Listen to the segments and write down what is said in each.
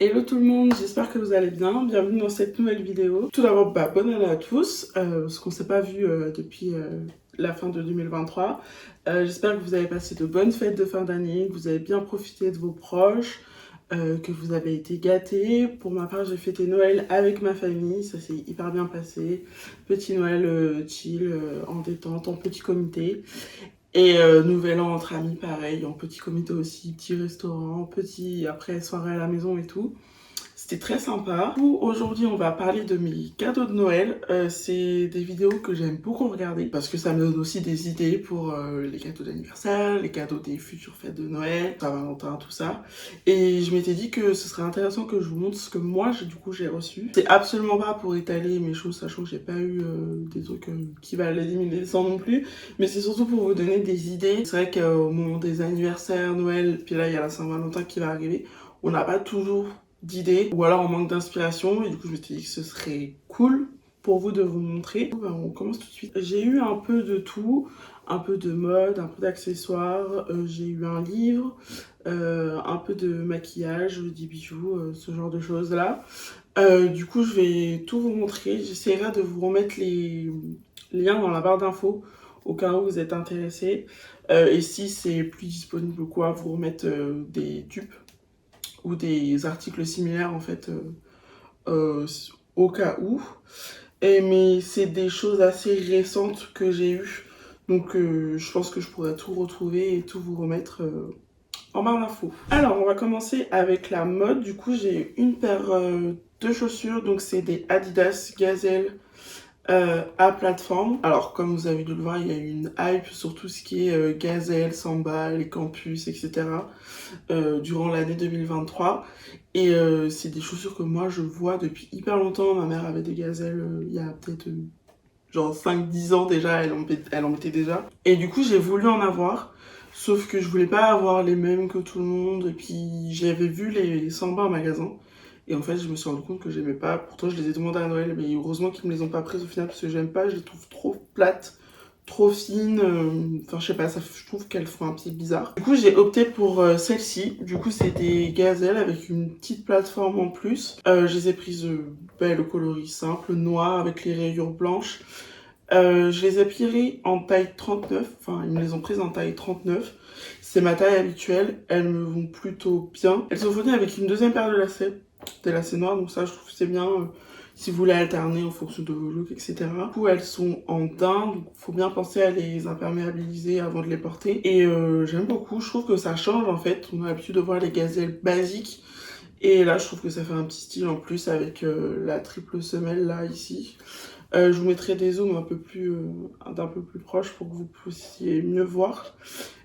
Hello tout le monde, j'espère que vous allez bien. Bienvenue dans cette nouvelle vidéo. Tout d'abord, bonne année à tous, parce qu'on ne s'est pas vu depuis la fin de 2023. J'espère que vous avez passé de bonnes fêtes de fin d'année, que vous avez bien profité de vos proches, que vous avez été gâtés. Pour ma part, j'ai fêté Noël avec ma famille, ça s'est hyper bien passé. Petit Noël chill, en détente, en petit comité. Et nouvel an entre amis, pareil, en petit comité aussi, petit restaurant, petit après soirée à la maison et tout. C'était très sympa. Aujourd'hui, on va parler de mes cadeaux de Noël. C'est des vidéos que j'aime beaucoup regarder parce que ça me donne aussi des idées pour les cadeaux d'anniversaire, les cadeaux des futures fêtes de Noël, Saint-Valentin, tout ça. Et je m'étais dit que ce serait intéressant que je vous montre ce que moi, j'ai reçu. C'est absolument pas pour étaler mes choses, sachant que j'ai pas eu des trucs qui valent les 10 000 100 non plus, mais c'est surtout pour vous donner des idées. C'est vrai qu'au moment des anniversaires, Noël, puis là, il y a la Saint-Valentin qui va arriver, on n'a pas toujours d'idées ou alors on manque d'inspiration et du coup je me suis dit que ce serait cool pour vous de vous montrer. On commence tout de suite. J'ai eu un peu de tout, un peu de mode, un peu d'accessoires, j'ai eu un livre, un peu de maquillage, des bijoux, ce genre de choses là. Du coup je vais tout vous montrer, j'essaierai de vous remettre les liens dans la barre d'infos au cas où vous êtes intéressés. Et si c'est plus disponible ou quoi, vous remettre des dupes ou des articles similaires en fait euh, au cas où. Mais c'est des choses assez récentes que j'ai eues. Donc je pense que je pourrais tout retrouver et tout vous remettre en barre d'infos. Alors on va commencer avec la mode. Du coup j'ai une paire de chaussures. Donc c'est des Adidas Gazelle à plateforme. Alors comme vous avez dû le voir, il y a eu une hype sur tout ce qui est Gazelle, Samba, les campus, etc. Durant l'année 2023. Et c'est des chaussures que moi je vois depuis hyper longtemps. Ma mère avait des gazelles il y a peut-être genre 5-10 ans déjà, elle en mettait déjà. Et du coup j'ai voulu en avoir. Sauf que je voulais pas avoir les mêmes que tout le monde. Et puis j'avais vu les Samba en magasin. Et en fait je me suis rendu compte que j'aimais pas. Pourtant je les ai demandé à Noël. Mais heureusement qu'ils me les ont pas prises au final parce que j'aime pas. Je les trouve trop plates, trop fines, enfin je sais pas, je trouve qu'elles font un pied bizarre. Du coup j'ai opté pour celle-ci, du coup c'est des gazelles avec une petite plateforme en plus. Je les ai prises le coloris simple, noir avec les rayures blanches. Je les ai pris en taille 39, enfin ils me les ont prises en taille 39. C'est ma taille habituelle, elles me vont plutôt bien. Elles sont fournies avec une deuxième paire de lacets noirs, donc ça je trouve que c'est bien. Si vous voulez alterner en fonction de vos looks, etc. Du coup, elles sont en daim, donc il faut bien penser à les imperméabiliser avant de les porter. Et j'aime beaucoup, je trouve que ça change en fait. On a l'habitude de voir les gazelles basiques. Et là, je trouve que ça fait un petit style en plus avec la triple semelle là, ici. Je vous mettrai des zooms d'un peu plus proche pour que vous puissiez mieux voir.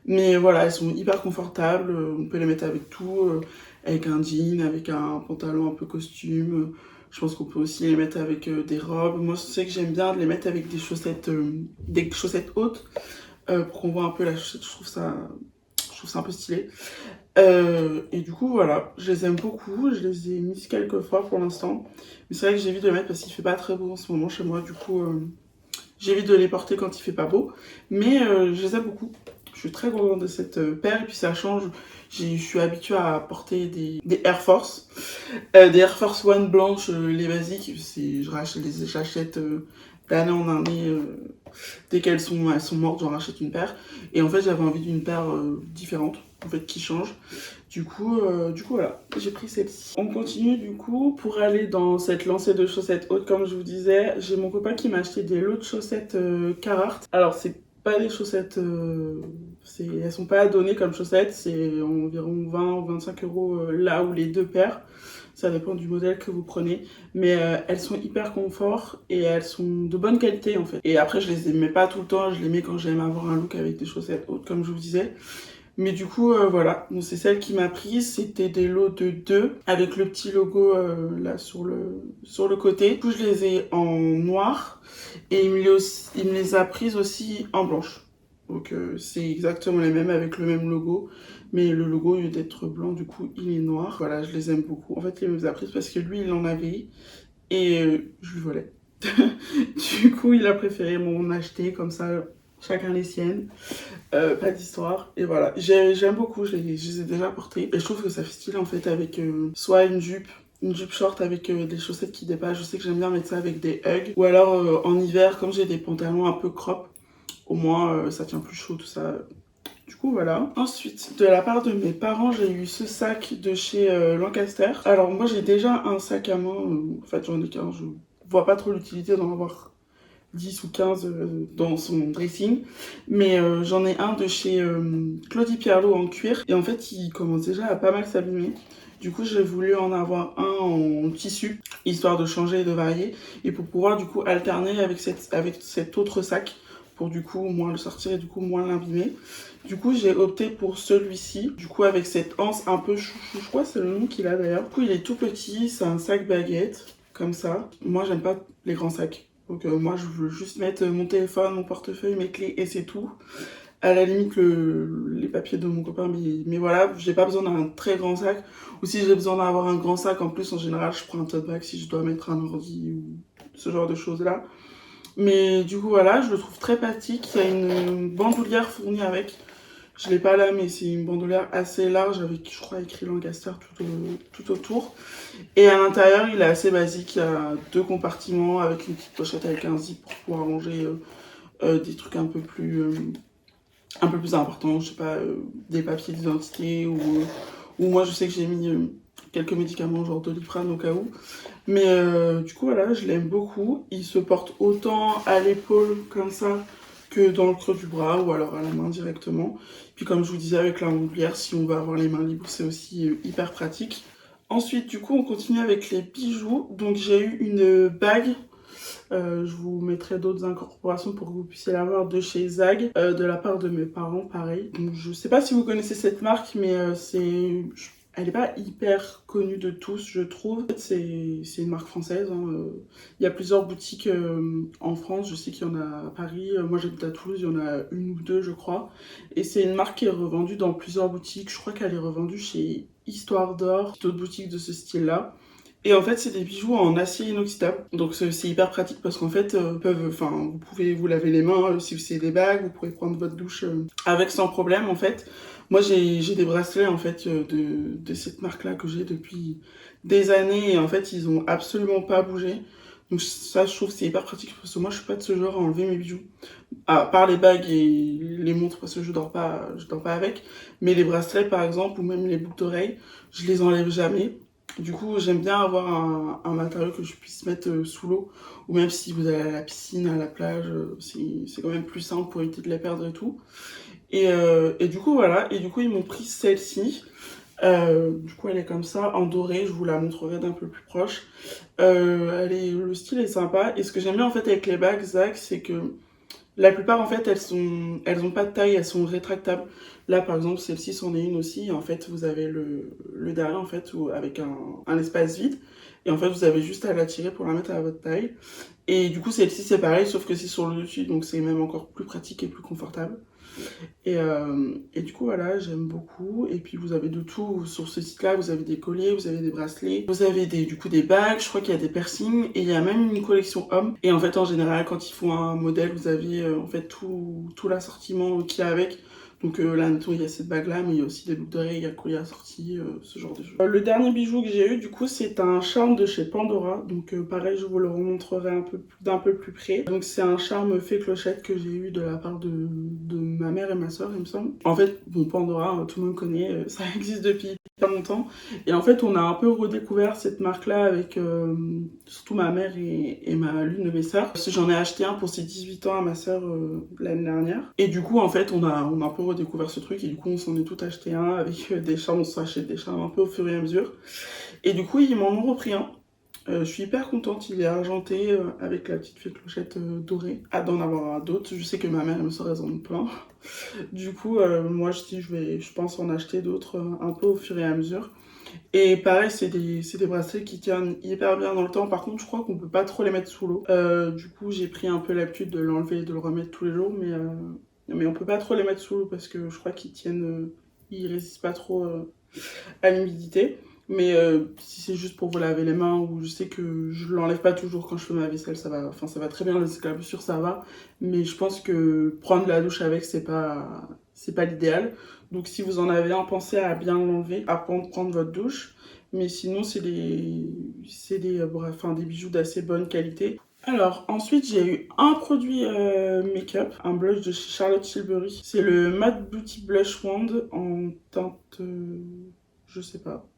Mais voilà, elles sont hyper confortables. On peut les mettre avec tout, avec un jean, avec un pantalon un peu costume. Je pense qu'on peut aussi les mettre avec des robes. Moi, je sais que j'aime bien les mettre avec des chaussettes hautes pour qu'on voit un peu la chaussette. Je trouve ça un peu stylé. Et du coup, voilà, je les aime beaucoup. Je les ai mises quelques fois pour l'instant. Mais c'est vrai que j'évite de les mettre parce qu'il fait pas très beau en ce moment chez moi. Du coup, j'évite de les porter quand il fait pas beau. Mais je les aime beaucoup. Je suis très contente de cette paire. Et puis ça change. Je suis habituée à porter des Air Force. Des Air Force One blanches, les basiques. J'achète d'année en année. Dès qu'elles sont mortes, j'en rachète une paire. Et en fait, j'avais envie d'une paire différente, en fait, qui change. Du coup, voilà, j'ai pris celle-ci. On continue du coup pour aller dans cette lancée de chaussettes hautes, comme je vous disais. J'ai mon copain qui m'a acheté des lots de chaussettes Carhartt. Alors, c'est pas des chaussettes, elles sont pas données comme chaussettes, c'est environ 20 ou 25 euros là où les deux paires. Ça dépend du modèle que vous prenez. Mais elles sont hyper confort et elles sont de bonne qualité en fait. Et après, je les mets pas tout le temps, je les mets quand j'aime avoir un look avec des chaussettes hautes, comme je vous disais. Mais du coup, voilà, donc c'est celle qui m'a prise. C'était des lots de 2 avec le petit logo là sur le côté. Du coup, je les ai en noir et il me les a prises aussi en blanche. Donc c'est exactement les mêmes avec le même logo. Mais le logo, au lieu d'être blanc, du coup, il est noir. Voilà, je les aime beaucoup. En fait, il me les a prises parce que lui, il en avait et je lui volais. Du coup, il a préféré m'en acheter comme ça. chacun les siennes, pas d'histoire. Et voilà, j'aime beaucoup, je les ai déjà portés. Et je trouve que ça fait stylé en fait avec soit une jupe short avec des chaussettes qui dépassent. Je sais que j'aime bien mettre ça avec des hugs. Ou alors en hiver, comme j'ai des pantalons un peu crop, au moins ça tient plus chaud tout ça. Du coup voilà. Ensuite, de la part de mes parents, j'ai eu ce sac de chez Lancaster. Alors moi j'ai déjà un sac à main, en fait j'en ai qu'un, je vois pas trop l'utilité d'en avoir 10 ou 15 dans son dressing. Mais j'en ai un de chez Claudie Pierlot en cuir. Et en fait, il commence déjà à pas mal s'abîmer. Du coup, j'ai voulu en avoir un en tissu, histoire de changer et de varier. Et pour pouvoir du coup alterner avec cet autre sac, pour du coup moins le sortir et du coup moins l'abîmer. Du coup, j'ai opté pour celui-ci. Du coup, avec cette anse un peu chouchou, je crois que c'est le nom qu'il a d'ailleurs. Du coup, il est tout petit, c'est un sac baguette, comme ça. Moi, j'aime pas les grands sacs. Donc moi je veux juste mettre mon téléphone, mon portefeuille, mes clés et c'est tout. À la limite les papiers de mon copain, mais voilà, j'ai pas besoin d'un très grand sac. Ou si j'ai besoin d'avoir un grand sac, en plus en général je prends un tote bag si je dois mettre un ordi ou ce genre de choses là. Mais du coup voilà, je le trouve très pratique. Il y a une bandoulière fournie avec. Je l'ai pas là, mais c'est une bandoulière assez large avec, je crois, écrit Lancaster tout autour. Et à l'intérieur, il est assez basique. Il y a 2 compartiments avec une petite pochette avec un zip pour pouvoir ranger des trucs un peu plus importants. Je sais pas, des papiers d'identité ou moi, je sais que j'ai mis quelques médicaments, genre Doliprane au cas où. Mais du coup, voilà, je l'aime beaucoup. Il se porte autant à l'épaule comme ça que dans le creux du bras ou alors à la main directement. Puis comme je vous disais avec la bandoulière, si on veut avoir les mains libres, c'est aussi hyper pratique. Ensuite, du coup, on continue avec les bijoux. Donc j'ai eu une bague. Je vous mettrai d'autres incorporations pour que vous puissiez la voir de chez Zag, de la part de mes parents, pareil. Donc, je sais pas si vous connaissez cette marque, mais elle n'est pas hyper connue de tous, je trouve. En fait, c'est une marque française. Hein. Il y a plusieurs boutiques en France. Je sais qu'il y en a à Paris. Moi, j'habite à Toulouse. Il y en a une ou deux, je crois. Et c'est une marque qui est revendue dans plusieurs boutiques. Je crois qu'elle est revendue chez Histoire d'Or, d'autres boutiques de ce style-là. Et en fait, c'est des bijoux en acier inoxydable. Donc c'est hyper pratique parce qu'en fait, vous pouvez vous laver les mains si c'est des bagues, vous pouvez prendre votre douche avec sans problème en fait. Moi, j'ai des bracelets en fait de cette marque-là que j'ai depuis des années et en fait, ils ont absolument pas bougé. Donc ça, je trouve que c'est hyper pratique parce que moi, je suis pas de ce genre à enlever mes bijoux. À part les bagues et les montres parce que je dors pas avec. Mais les bracelets par exemple ou même les boucles d'oreilles, je les enlève jamais. Du coup, j'aime bien avoir un matériau que je puisse mettre sous l'eau. Ou même si vous allez à la piscine, à la plage, c'est quand même plus simple pour éviter de les perdre et tout. Et du coup, voilà. Et du coup, ils m'ont pris celle-ci. Du coup, elle est comme ça, en doré. Je vous la montrerai d'un peu plus proche. Le style est sympa. Et ce que j'aime bien en fait avec les bagues Zag, c'est que la plupart, en fait, elles ont pas de taille, elles sont rétractables. Là, par exemple, celle-ci, c'en est une aussi. En fait, vous avez le derrière, en fait, avec un espace vide. Et en fait, vous avez juste à la tirer pour la mettre à votre taille. Et du coup, celle-ci, c'est pareil, sauf que c'est sur le dessus, donc c'est même encore plus pratique et plus confortable. Et du coup, voilà, j'aime beaucoup. Et puis, vous avez de tout sur ce site-là. Vous avez des colliers, vous avez des bracelets, vous avez du coup des bagues. Je crois qu'il y a des piercings et il y a même une collection homme. Et en fait, en général, quand ils font un modèle, vous avez en fait tout l'assortiment qu'il y a avec. Donc là, il y a cette bague-là, mais il y a aussi des boucles d'oreilles, il y a le collier assorti, ce genre de choses. Le dernier bijou que j'ai eu, du coup, c'est un charme de chez Pandora. Donc pareil, je vous le remontrerai d'un peu plus près. Donc c'est un charme fait clochette que j'ai eu de la part de ma mère et ma soeur, il me semble. En fait, bon, Pandora, tout le monde connaît, ça existe depuis pas longtemps. Et en fait, on a un peu redécouvert cette marque-là avec surtout ma mère et l'une de mes sœurs. Parce que j'en ai acheté un pour ses 18 ans à ma sœur l'année dernière. Et du coup, en fait, on a un peu redécouvert ce truc et du coup, on s'en est tout acheté un avec des charmes. On s'achète des charmes un peu au fur et à mesure. Et du coup, ils m'en ont repris un. Je suis hyper contente, il est argenté avec la petite fée clochette dorée. Hâte d'en avoir d'autres. Je sais que ma mère et ma soeur elles en ont plein. Du coup, moi je pense en acheter d'autres un peu au fur et à mesure. Et pareil, c'est des bracelets qui tiennent hyper bien dans le temps. Par contre, je crois qu'on peut pas trop les mettre sous l'eau. Du coup, j'ai pris un peu l'habitude de l'enlever et de le remettre tous les jours, mais on peut pas trop les mettre sous l'eau parce que je crois qu'ils tiennent, ils résistent pas trop à l'humidité. Mais si c'est juste pour vous laver les mains, ou je sais que je l'enlève pas toujours quand je fais ma vaisselle, ça va, enfin ça va très bien, les éclaboussures ça va. Mais je pense que prendre la douche avec, c'est pas l'idéal. Donc si vous en avez un, pensez à bien l'enlever avant de prendre votre douche. Mais sinon, bref, enfin, des bijoux d'assez bonne qualité. Alors, ensuite, j'ai eu un produit make-up, un blush de chez Charlotte Tilbury. C'est le Matte Beauty Blush Wand en teinte, je sais pas,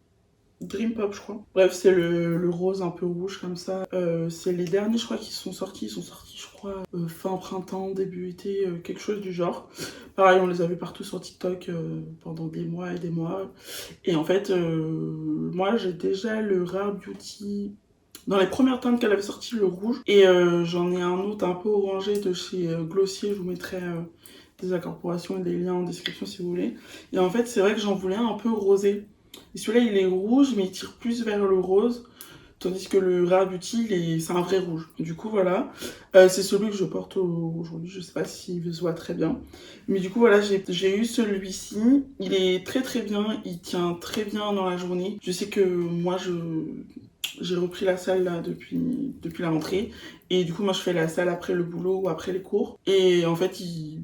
Dream Pop, je crois. Bref, c'est le rose un peu rouge comme ça. C'est les derniers, je crois, qui sont sortis. Ils sont sortis, je crois, fin printemps, début été, quelque chose du genre. Pareil, on les a vus partout sur TikTok pendant des mois et des mois. Et en fait, moi, j'ai déjà le Rare Beauty dans les premières teintes qu'elle avait sorti, le rouge. Et j'en ai un autre un peu orangé de chez Glossier. Je vous mettrai des incorporations et des liens en description si vous voulez. Et en fait, c'est vrai que j'en voulais un peu rosé. Et celui-là, il est rouge, mais il tire plus vers le rose. Tandis que le Rare Beauty, c'est un vrai rouge. Du coup, voilà. C'est celui que je porte aujourd'hui. Je sais pas s'il se voit très bien. Mais du coup, voilà, j'ai eu celui-ci. Il est très très bien. Il tient très bien dans la journée. Je sais que moi, j'ai repris la salle là depuis la rentrée. Et du coup, moi, je fais la salle après le boulot ou après les cours. Et en fait, il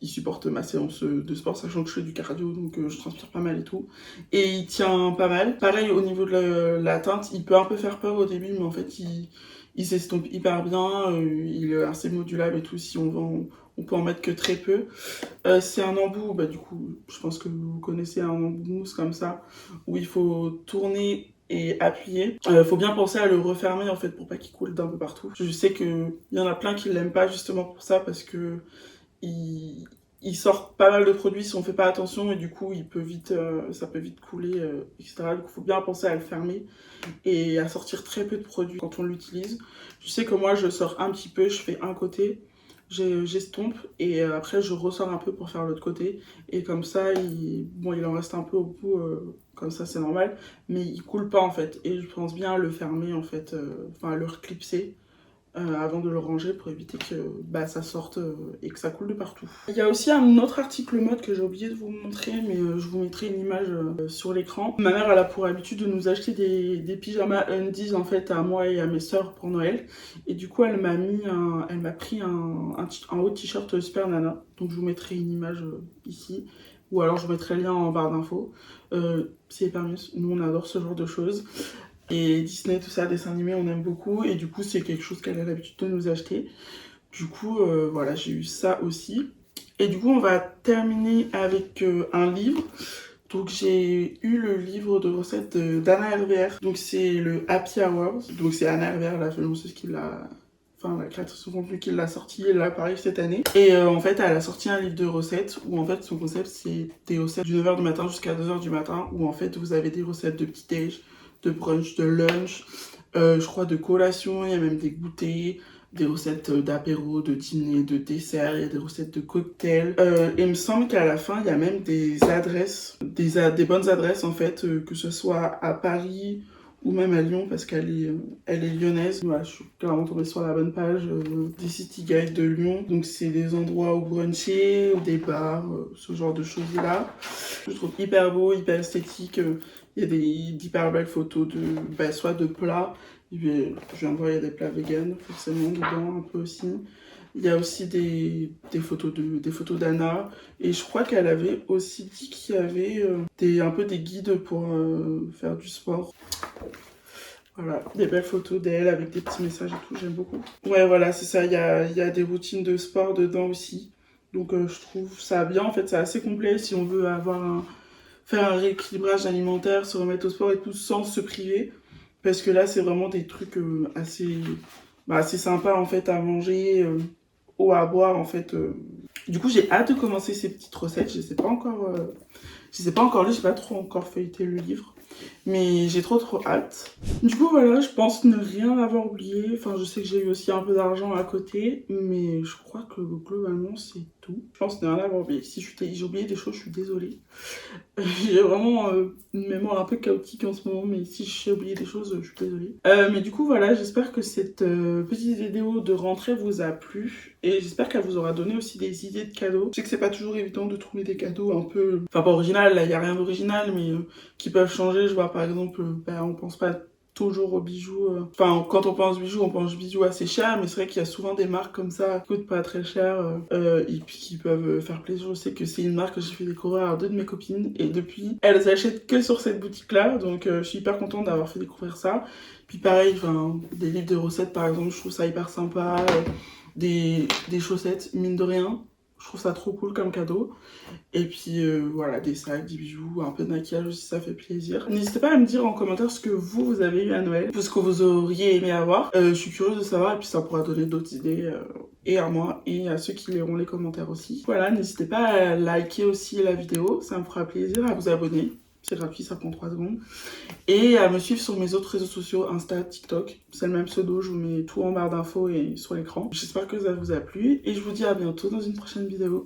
supporte ma séance de sport, sachant que je fais du cardio, donc je transpire pas mal et tout. Et il tient pas mal. Pareil, au niveau de la teinte, il peut un peu faire peur au début, mais en fait, il s'estompe hyper bien. Il est assez modulable et tout. Si on veut, on peut en mettre que très peu. C'est un embout, bah du coup, je pense que vous connaissez un embout mousse comme ça, où il faut tourner et appuyer. Faut bien penser à le refermer en fait pour pas qu'il coule d'un peu partout. Je sais qu'il y en a plein qui l'aiment pas justement pour ça parce que il sort pas mal de produits si on fait pas attention et du coup ça peut vite couler, etc. Donc il faut bien penser à le fermer et à sortir très peu de produits quand on l'utilise. Je sais que moi je sors un petit peu, je fais un côté, j'estompe et après je ressors un peu pour faire l'autre côté et comme ça il en reste un peu au bout, comme ça c'est normal, mais il coule pas en fait et je pense bien à le fermer en fait, enfin à le reclipser avant de le ranger pour éviter que ça sorte et que ça coule de partout. Il y a aussi un autre article mode que j'ai oublié de vous montrer, mais je vous mettrai une image sur l'écran. Ma mère, elle a pour habitude de nous acheter des pyjamas undies en fait à moi et à mes sœurs pour Noël. Et du coup, elle m'a pris un haut t-shirt Super Nana. Donc je vous mettrai une image ici. Ou alors je vous mettrai le lien en barre d'infos. C'est hyper mieux. Nous, on adore ce genre de choses. Et Disney, tout ça, dessin animé, on aime beaucoup. Et du coup, c'est quelque chose qu'elle a l'habitude de nous acheter. Du coup, voilà, j'ai eu ça aussi. Et du coup, on va terminer avec un livre. Donc, j'ai eu le livre de recettes d'Anna Hervère. Donc, c'est le Happy Hours. Donc, c'est Anna Hervère, la influenceuse qui l'a... Enfin, la créatrice de contenu qui l'a sorti, elle l'a pareil cette année. Et en fait, elle a sorti un livre de recettes où en fait, son concept, c'est des recettes du 9h du matin jusqu'à 2h du matin où en fait, vous avez des recettes de petit-déj, de brunch, de lunch, je crois de collation, il y a même des goûters, des recettes d'apéro, de dîner, de dessert, il y a des recettes de cocktails. Et il me semble qu'à la fin, il y a même des adresses, des bonnes adresses en fait, que ce soit à Paris ou même à Lyon parce elle est lyonnaise. Voilà, je suis clairement tombée sur la bonne page des city guides de Lyon. Donc c'est des endroits où bruncher, ou des bars, ce genre de choses-là. Je trouve hyper beau, hyper esthétique. Il y a d'hyper belles photos soit de plats. Je viens de voir, il y a des plats vegan forcément dedans un peu aussi. Il y a aussi des photos d'Anna. Et je crois qu'elle avait aussi dit qu'il y avait un peu des guides pour faire du sport. Voilà, des belles photos d'elle avec des petits messages et tout, j'aime beaucoup. Ouais, voilà, c'est ça, il y a des routines de sport dedans aussi. Donc je trouve ça bien, en fait, c'est assez complet si on veut faire un rééquilibrage alimentaire, se remettre au sport et tout sans se priver. Parce que là, c'est vraiment des trucs assez sympas en fait à manger ou à boire en fait. Du coup, j'ai hâte de commencer ces petites recettes. Je sais pas encore lu, j'ai pas trop encore feuilleté le livre. Mais j'ai trop hâte. Du coup voilà, je pense ne rien avoir oublié. Enfin je sais que j'ai eu aussi un peu d'argent à côté, mais je crois que globalement c'est tout. Je pense ne rien avoir oublié. Si j'ai oublié des choses, je suis désolée. J'ai vraiment une mémoire un peu chaotique en ce moment, mais si j'ai oublié des choses, je suis désolée. Mais du coup voilà, j'espère que cette petite vidéo de rentrée vous a plu. Et j'espère qu'elle vous aura donné aussi des idées de cadeaux. Je sais que c'est pas toujours évident de trouver des cadeaux un peu... Enfin pas original, là il n'y a rien d'original, mais qui peuvent changer. Je vois Genre par exemple, on pense pas toujours aux bijoux. Enfin, quand on pense bijoux assez chers, mais c'est vrai qu'il y a souvent des marques comme ça qui coûtent pas très cher et puis qui peuvent faire plaisir. Je sais que c'est une marque que j'ai fait découvrir à 2 de mes copines et depuis, elles achètent que sur cette boutique-là, donc je suis hyper contente d'avoir fait découvrir ça. Puis pareil, des livres de recettes par exemple, je trouve ça hyper sympa. Des chaussettes, mine de rien, je trouve ça trop cool comme cadeau. Et puis voilà, des sacs, des bijoux, un peu de maquillage aussi, ça fait plaisir. N'hésitez pas à me dire en commentaire ce que vous avez eu à Noël, ce que vous auriez aimé avoir. Je suis curieuse de savoir et puis ça pourra donner d'autres idées et à moi et à ceux qui liront les commentaires aussi. Voilà, n'hésitez pas à liker aussi la vidéo, ça me fera plaisir, à vous abonner. C'est gratuit, ça prend 3 secondes. Et à me suivre sur mes autres réseaux sociaux, Insta, TikTok. C'est le même pseudo, je vous mets tout en barre d'infos et sur l'écran. J'espère que ça vous a plu et je vous dis à bientôt dans une prochaine vidéo.